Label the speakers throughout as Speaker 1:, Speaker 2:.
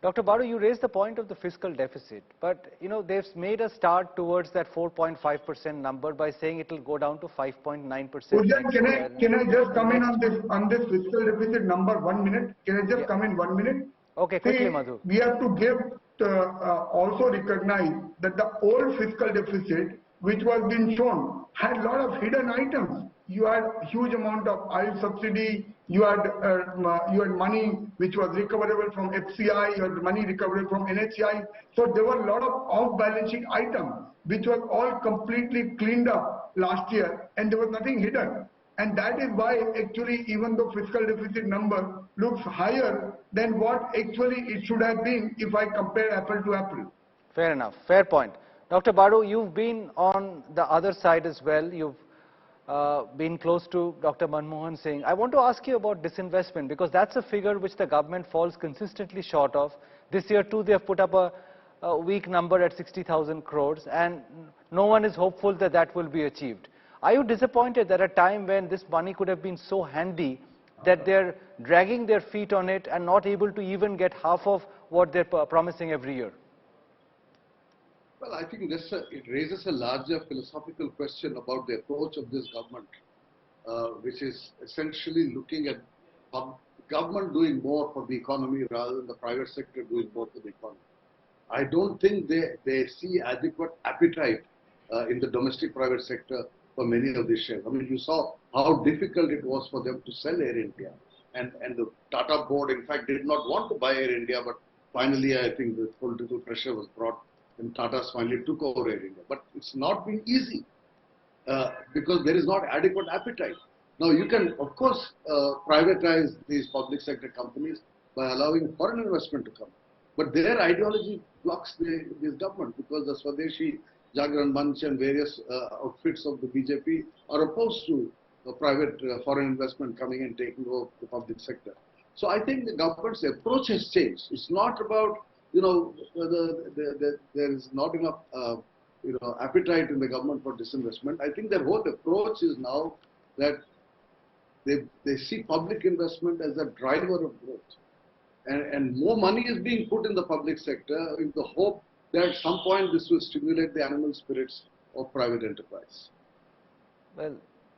Speaker 1: Dr. Baru, you raised the point of the fiscal deficit, but they've made a start towards that 4.5% number by saying it will go down to 5.9% next year.
Speaker 2: Can I just come in on this fiscal deficit number 1 minute? Can I just come in 1 minute?
Speaker 1: Okay, quickly, Madhu.
Speaker 2: We have to also recognize that the old fiscal deficit, which was being shown, had a lot of hidden items. You had huge amount of oil subsidy. You had money which was recoverable from FCI. You had money recoverable from NHI. So there were a lot of off-balance sheet items which were all completely cleaned up last year, and there was nothing hidden. And that is why actually, even though fiscal deficit number looks higher than what actually it should have been if I compare apple to apple.
Speaker 1: Fair enough. Fair point. Dr. Baru, you've been on the other side as well. You've been close to Dr. Manmohan Singh. I want to ask you about disinvestment, because that's a figure which the government falls consistently short of. This year too, they have put up a weak number at 60,000 crores, and no one is hopeful that that will be achieved. Are you disappointed that at a time when this money could have been so handy that they're dragging their feet on it and not able to even get half of what they're promising every year?
Speaker 3: Well, I think it raises a larger philosophical question about the approach of this government, which is essentially looking at government doing more for the economy rather than the private sector doing more for the economy. I don't think they see adequate appetite in the domestic private sector for many of these shares. I mean, you saw how difficult it was for them to sell Air India. And the Tata board, in fact, did not want to buy Air India, but finally, I think the political pressure was brought and Tata's finally took over Air India. But it's not been easy because there is not adequate appetite. Now, you can, of course, privatize these public sector companies by allowing foreign investment to come. But their ideology blocks this government, because the Swadeshi Jagran Manch and various outfits of the BJP are opposed to private foreign investment coming and taking over the public sector. So I think the government's approach has changed. It's not about, there is not enough appetite in the government for disinvestment. I think their whole approach is now that they see public investment as a driver of growth. And more money is being put in the public sector in the hope that at some point this will stimulate the animal spirits of private enterprise.
Speaker 1: Well,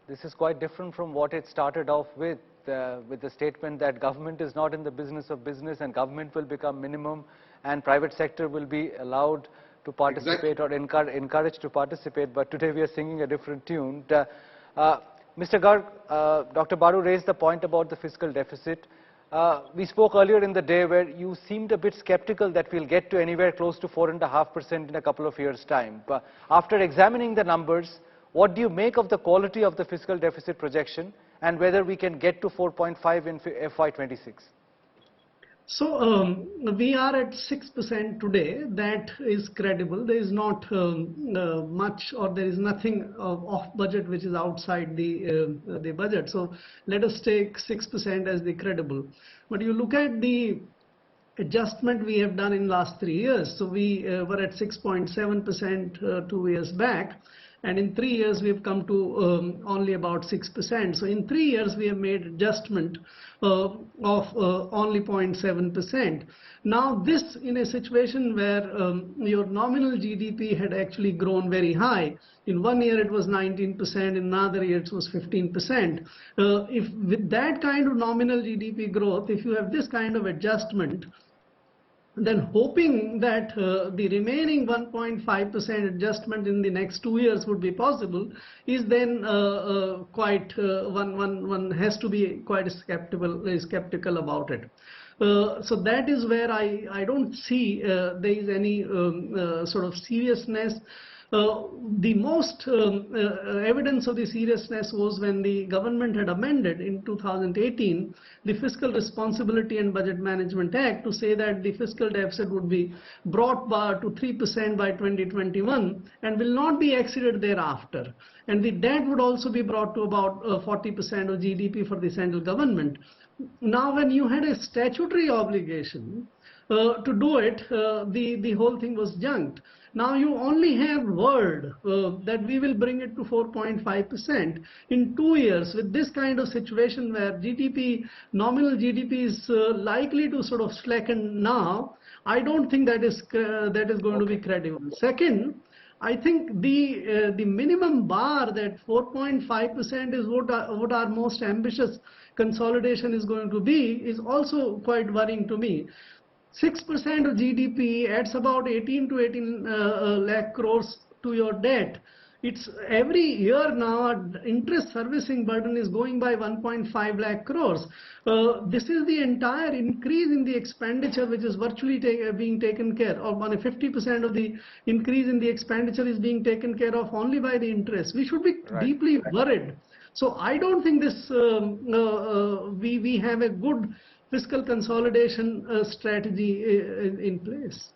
Speaker 1: this is quite different from what it started off with the statement that government is not in the business of business and government will become minimum and private sector will be allowed to participate or encouraged to participate. But today we are singing a different tune. Mr. Garg, Dr. Baru raised the point about the fiscal deficit. We spoke earlier in the day where you seemed a bit skeptical that we'll get to anywhere close to 4.5% in a couple of years' time. But after examining the numbers, what do you make of the quality of the fiscal deficit projection and whether we can get to 4.5 in FY26?
Speaker 4: So we are at 6% today. That is credible. There is not much, or there is nothing off budget which is outside the budget. So let us take 6% as the credible. But you look at the adjustment we have done in last 3 years. So we were at 6.7% 2 years back. And in 3 years, we have come to only about 6%. So in 3 years, we have made adjustment of only 0.7%. Now this in a situation where your nominal GDP had actually grown very high. In 1 year, it was 19%. In another year, it was 15%. If with that kind of nominal GDP growth, if you have this kind of adjustment, then hoping that the remaining 1.5% adjustment in the next 2 years would be possible is then quite one has to be quite skeptical about it. So that is where I don't see there is any sort of seriousness. The most evidence of the seriousness was when the government had amended in 2018 the Fiscal Responsibility and Budget Management Act to say that the fiscal deficit would be brought to 3% by 2021 and will not be exceeded thereafter. And the debt would also be brought to about 40% of GDP for the central government. Now when you had a statutory obligation to do it, the whole thing was junked. Now you only have word that we will bring it to 4.5% in 2 years. With this kind of situation where GDP, nominal GDP is likely to sort of slacken now, I don't think that is going to be credible. Second, I think the minimum bar that 4.5% is what our most ambitious consolidation is going to be is also quite worrying to me. 6% of GDP adds about 18 to 18 lakh crores to your debt. It's every year now our interest servicing burden is going by 1.5 lakh crores. This is the entire increase in the expenditure which is virtually being taken care of. On a 50% of the increase in the expenditure is being taken care of only by the interest. We should be deeply worried. So I don't think this we have a good fiscal consolidation strategy in place.